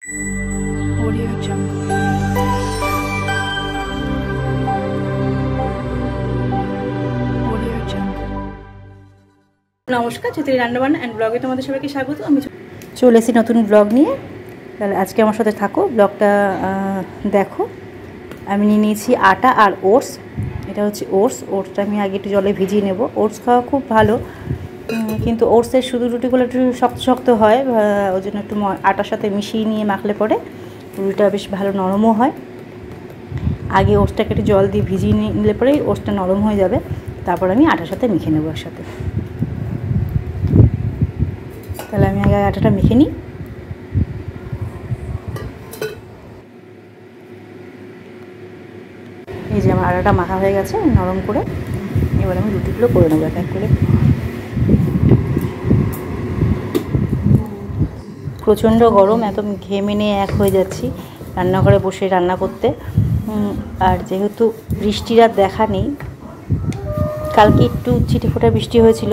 Audio Jungle. Audio Jungle. নমস্কার, চৈত্রী রান্নাবান্না and ব্লগে তোমাদের সবাইকে স্বাগত। আমি চলে এসেছি নতুন ব্লগ নিয়ে। তাহলে আজকে আমার সাথে থাকো, ব্লগটা দেখো। আমি নিয়ে নিয়েছি আটা আর ওটস। এটা হচ্ছে ওটসটা আমি আগে একটু জলে ভিজিয়ে নেব। ওটস খাওয়া খুব ভালো, কিন্তু ওটসের শুধু রুটিগুলো একটু শক্ত শক্ত হয়, ওই জন্য একটু আটার সাথে মিশিয়ে নিয়ে মাখলে পরে রুটিটা বেশ ভালো নরমও হয়। আগে ওটসটাকে একটু জল দিয়ে ভিজিয়ে নিলে পরেই ওটসটা নরম হয়ে যাবে। তারপর আমি আটার সাথে মেখে নেব একসাথে। তাহলে আমি আগে আটাটা মেখে নিই। এই যে আমার আটাটা মাখা হয়ে গেছে নরম করে। এবার আমি রুটিগুলো করে নেবো এক এক করে। প্রচণ্ড গরম, এত ঘেমে নিয়ে এক হয়ে যাচ্ছি রান্নাঘরে বসে রান্না করতে। আর যেহেতু বৃষ্টির আর দেখা নেই, কালকে একটু ছিটেফোঁটা বৃষ্টি হয়েছিল,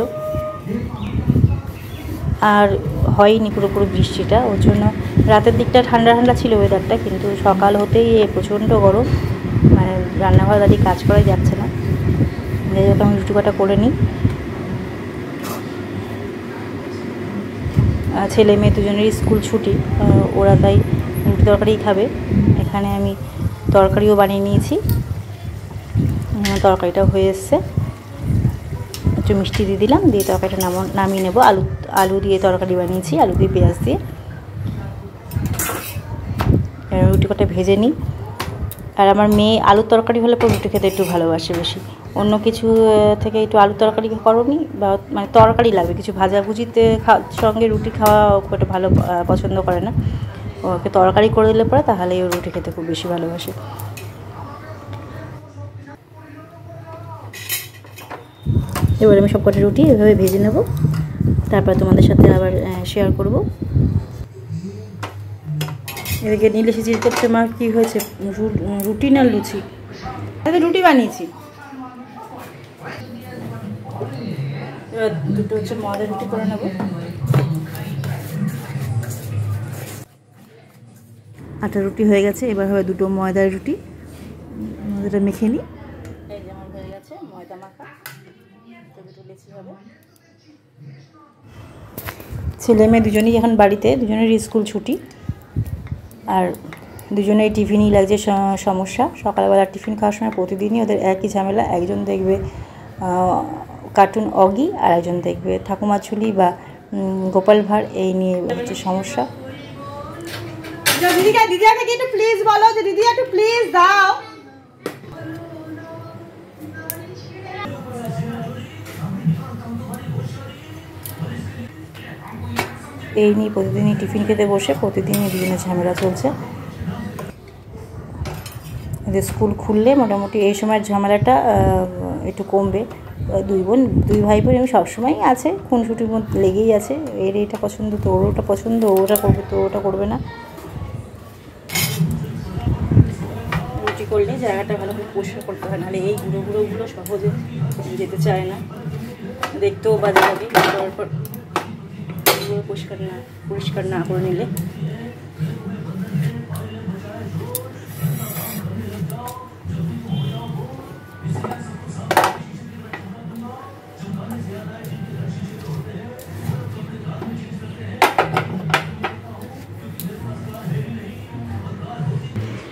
আর হয়নি পুরোপুরি বৃষ্টিটা। ওর জন্য রাতের দিকটা ঠান্ডা ঠান্ডা ছিল ওয়েদারটা, কিন্তু সকাল হতেই প্রচণ্ড গরম, মানে রান্নাঘরে দাঁড়িয়ে কাজ করাই যাচ্ছে না। যাই হোক, আমি রুটি কটা করে নিই। ছেলে মেয়ে দুজনেরই স্কুল ছুটি, ওরা তাই রুটি তরকারিই খাবে। এখানে আমি তরকারিও বানিয়ে নিয়েছি, তরকারিটাও হয়ে এসছে। একটু মিষ্টি দিয়ে দিলাম, দিয়ে তরকারিটা নামিয়ে নেবো। আলু দিয়ে তরকারি বানিয়েছি, আলু দিয়ে পেঁয়াজ দিয়ে। রুটি কটা ভেজে নিই। আর আমার মেয়ে আলুর তরকারি হলে পর রুটি খেতে একটু ভালোবাসে বেশি। অন্য কিছু থেকে একটু আলুর তরকারি করনি, বা মানে তরকারি লাগবে কিছু, ভাজাভুজিতে সঙ্গে রুটি খাওয়া খুব একটা ভালো পছন্দ করে না। ওকে তরকারি করে দিলে পরে তাহলেই ও রুটি খেতে খুব বেশি ভালোবাসে। এবার আমি সব কটা রুটি এভাবে ভেজে নেব, তারপর তোমাদের সাথে আবার শেয়ার করব। এদিকে নীলে সিজির করছে। মা কী হয়েছে, রুটি না লুচি? রুটি বানিয়েছি। এবার দুটো হচ্ছে ময়দার রুটি করে নেব। আটা রুটি হয়ে গেছে, এবার হবে দুটো ময়দার রুটি। ময়দাটা মেখে নিই। এই যেমন হয়ে গেছে ময়দা মাখা, দুটো লেচি হবে। ছেলে মেয়ে দুজনেই এখন বাড়িতে, দুজনেরই স্কুল ছুটি। আর দুজনেই টিফিনই লাগছে সমস্যা। সকালবেলা টিফিন খাওয়ার সময় প্রতিদিনই ওদের একই ঝামেলা। একজন দেখবে কার্টুন অগি, আর একজন দেখবে ঠাকুমার ঝুলি বা গোপাল ভাঁড়, এই নিয়ে হচ্ছে সমস্যা। দিদিকে একটু প্লিজ বলো যে দিদি একটু প্লিজ দাও। এই নিয়ে প্রতিদিনই টিফিন খেতে বসে প্রতিদিনই দুজনের ঝামেলা চলছে। এদের স্কুল খুললে মোটামুটি এই সময়ের ঝামেলাটা একটু কমবে। দুই ভাই বোন আমি সবসময়ই আছে, খুনসুটির মধ্যে লেগেই আছে। এর এটা পছন্দ তো ওর ওটা পছন্দ, ওটা করবে তো ওটা করবে না। রুটি করলে জায়গাটা ভালো করে পরিষ্কার করতে হয়, নাহলে এই গুঁড়োগুলো সহজে যেতে চায় না, দেখতেও বাজে লাগে। করার পর পরিষ্কার না করে নিলে।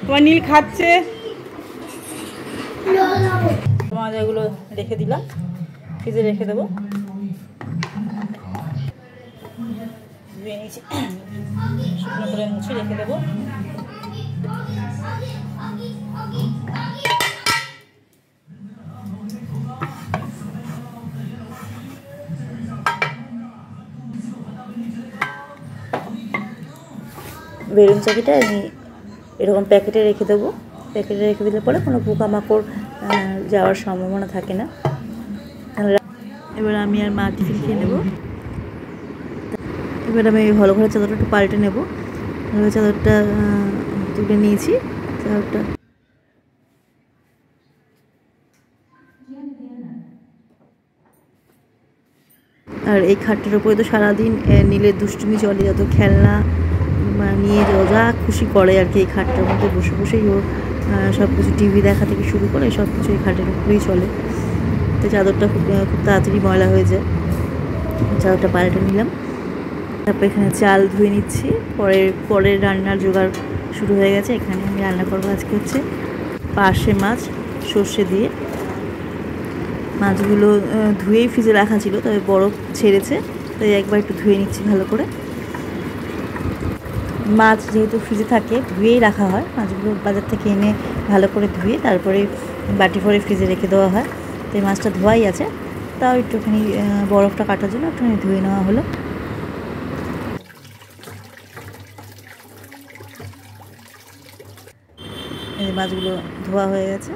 তোমার নীল খাচ্ছে, তোমার এগুলো রেখে দিলাম, ফ্রিজে রেখে দেবো। ধুয়ে নিয়েছি, শুকনো করে মুছে রেখে দেবো। বেলুন চাকিটা আমি এরকম প্যাকেটে রেখে দেবো। প্যাকেটে রেখে দিলে পরে কোনো পোকামাকড় যাওয়ার সম্ভাবনা থাকে না। এবার আমি আর মা টিফিন খেয়ে নেব। এবার আমি ভালো ঘরের চাদরটা একটু পাল্টে নেব। চাদরটা তুলে নিয়েছি। চাদরটা আর এই খাটটির উপরে তো সারাদিন নীলের দুষ্টুমি চলে, যত খেলনা নিয়ে যা খুশি করে আর কি। এই খাটটার মধ্যে বসে বসেই ও সব কিছু টিভি দেখা থেকে শুরু করে সব কিছু এই খাটের উপরেই চলে। তো চাদরটা খুব তাড়াতাড়ি ময়লা হয়ে যায়, চাদরটা পাল্টে নিলাম। তারপর এখানে চাল ধুয়ে নিচ্ছি, পরের রান্নার জোগাড় শুরু হয়ে গেছে। এখানে আমি রান্না করবো আজকে হচ্ছে পার্শে মাছ সর্ষে দিয়ে। মাছগুলো ধুয়েই ফ্রিজে রাখা ছিল, তবে বরফ ছেড়েছে, তাই একবার একটু ধুয়ে নিচ্ছি ভালো করে। মাছ যেহেতু ফ্রিজে থাকে ধুয়েই রাখা হয়, মাছগুলো বাজার থেকে এনে ভালো করে ধুয়ে তারপরে বাটি ভরে ফ্রিজে রেখে দেওয়া হয়। তো এই মাছটা ধোয়াই আছে, তাও একটুখানি বরফটা কাটার জন্য একটুখানি ধুয়ে নেওয়া হলো। এই মাছগুলো ধোয়া হয়ে গেছে।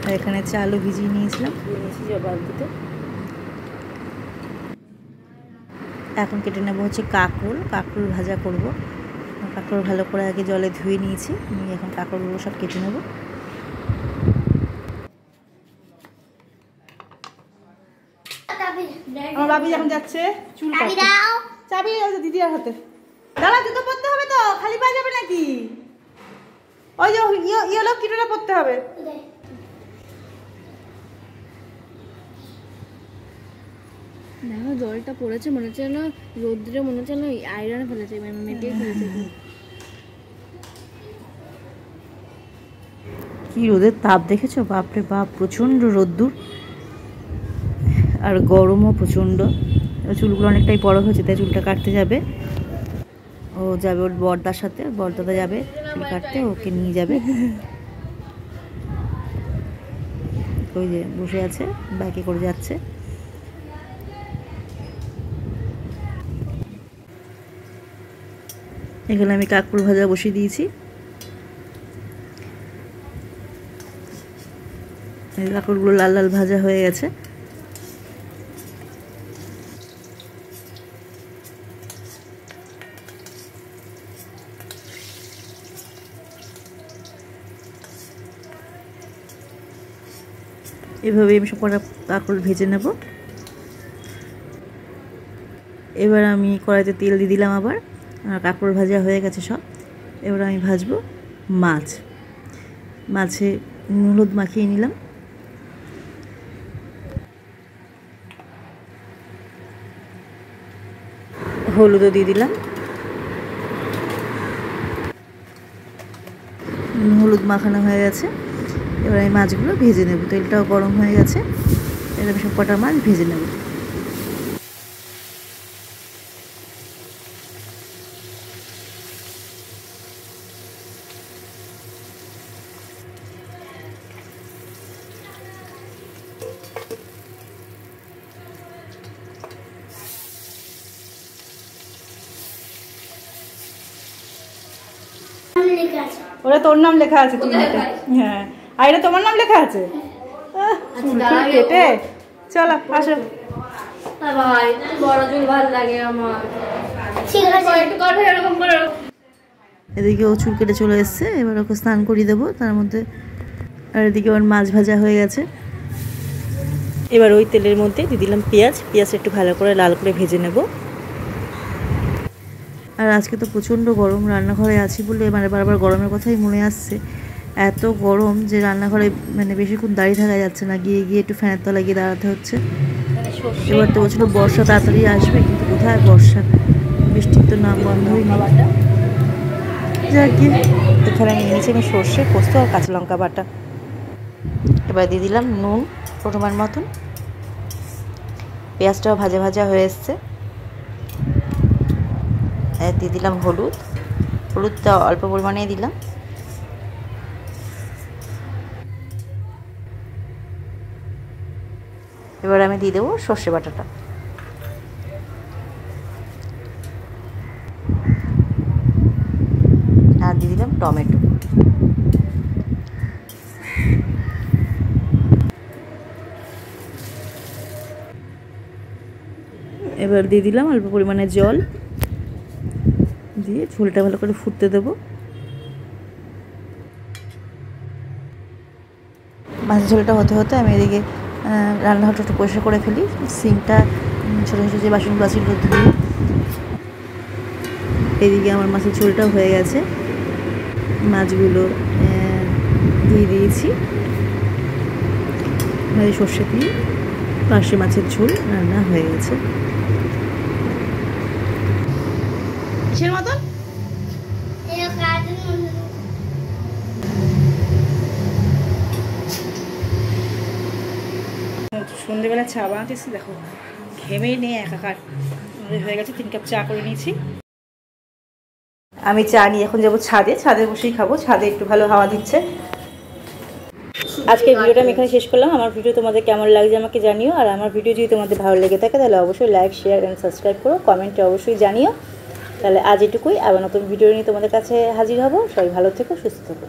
আর এখানে চালও ভিজিয়ে নিয়েছিলাম, ধুয়ে নিয়েছি বালতিতে। এখন কেটে নেবো হচ্ছে কাঁকরোল ভাজা করব। কাঁকরোল ভালো করে আগে জলে ধুয়ে নিয়েছি, নিয়ে এখন কাঁকরোলগুলো সব কেটে নেব। আমার বাবি যখন যাচ্ছে চুল কাটতে, চাবি দিদির হাতে। দাদা জুতো পরতে হবে তো, খালি পায়ে যাবে নাকি? ওই যে ইয়েলো কিটোটা পরতে হবে। দেখো জলটা পড়েছে, মনে হচ্ছে না রোদ্রে, মনে হচ্ছে না আয়রনে ফেলেছে, মেটে ফেলেছে। কি রোদের তাপ দেখেছো, বাপরে বাপ, প্রচণ্ড রোদ্দুর আর গরমও প্রচণ্ড। চুলগুলো অনেকটাই বড় হয়েছে, তাই চুলটা কাটতে যাবে। ও যাবে ওর বড়দার সাথে, বড়দাদা যাবে চুল কাটতে, ওকে নিয়ে যাবে। ওই যে বসে আছে, বাইকে করে যাচ্ছে। এখানে আমি কাঁকরোল ভাজা বসিয়ে দিয়েছি। কাঁকরোলগুলো লাল লাল ভাজা হয়ে গেছে। এভাবে আমি সব কটা কাঁকরোল ভেজে নেব। এবার আমি কড়াইতে তেল দিয়ে দিলাম আবার। কাঁকরোল ভাজা হয়ে গেছে সব। এবার আমি ভাজবো মাছে হলুদ মাখিয়ে নিলাম। হলুদও দিয়ে দিলাম। হলুদ মাখানো হয়ে গেছে। এবার আমি মাছগুলো ভেজে নেব। তেলটাও গরম হয়ে গেছে, এবার আমি সব কটা মাছ ভেজে নেব। ওরা তোর নাম লেখা আছে চুলতে। হ্যাঁ, আর এটা তোমার নাম লেখা আছে। কেটে চলো আসো। বড় চুল ভালো লাগে আমার। এদিকে ও চুল কেটে চলে এসছে, এবার ওকে স্নান করিয়ে দেবো তার মধ্যে। আর এদিকে ওর মাছ ভাজা হয়ে গেছে। এবার ওই তেলের মধ্যে দিয়ে দিলাম পেঁয়াজটা একটু ভালো করে লাল করে ভেজে নেব। আর আজকে তো প্রচণ্ড গরম, রান্নাঘরে আছি বলে মানে বারবার গরমের কথাই মনে আসছে। এত গরম যে রান্নাঘরে মানে বেশিক্ষণ দাঁড়িয়ে থাকা যাচ্ছে না, গিয়ে একটু ফ্যানের তলায় গিয়ে দাঁড়াতে হচ্ছে। এবার তো বলছিল বর্ষা তাড়াতাড়ি আসবে, কিন্তু কোথায় বর্ষা, বৃষ্টির তো নাম বন্ধই নেই। যাক গিয়ে এখানে আমি নিয়েছি আমি সর্ষে, পোস্ত আর কাঁচা লঙ্কা বাটা। এবার দিয়ে দিলাম নুন পরিমাণ মতন। পেঁয়াজটাও ভাজা ভাজা হয়ে এসছে। দিয়ে দিলাম হলুদটা অল্প পরিমাণেই দিলাম। এবার আমি দিয়ে দেবো সর্ষে বাটাটা। আর দিয়ে দিলাম টমেটো। এবার দিয়ে দিলাম অল্প পরিমাণে জল, দিয়ে ঝোলটা ভালো করে ফুটতে দেবো। মাছের ঝোলটা হতে হতে আমি এদিকে রান্নাঘরটা একটু পরিষ্কার করে ফেলি। সিঙ্কটা ছোটো ছোটো যে বাসনগুলো ছিল ধুয়ে এদিকে আমার মাছের ঝোলটাও হয়ে গেছে, মাছগুলো দিয়ে দিয়েছি, ভাজি সর্ষে দিয়ে পার্শে মাছের ঝোল রান্না হয়ে গেছে। কিসের মতন? সন্ধ্যেবেলা চা বানাতেছি, দেখো ঘেমে নিয়ে একাকার হয়ে গেছে। 3 কাপ চা করে নিয়েছি। আমি চা নিয়ে এখন যাবো ছাদে, ছাদে বসেই খাবো, ছাদে একটু ভালো হাওয়া দিচ্ছে। আজকের ভিডিওটা আমি এখানে শেষ করলাম। আমার ভিডিও তোমাদের কেমন লাগছে আমাকে জানিও, আর আমার ভিডিও যদি তোমাদের ভালো লেগে থাকে তাহলে অবশ্যই লাইক, শেয়ার অ্যান্ড সাবস্ক্রাইব করো, কমেন্টে অবশ্যই জানিও। তাহলে আজ এটুকুই, আবার নতুন ভিডিও নিয়ে তোমাদের কাছে হাজির হব। সবাই ভালো থেকো, সুস্থ থেকো।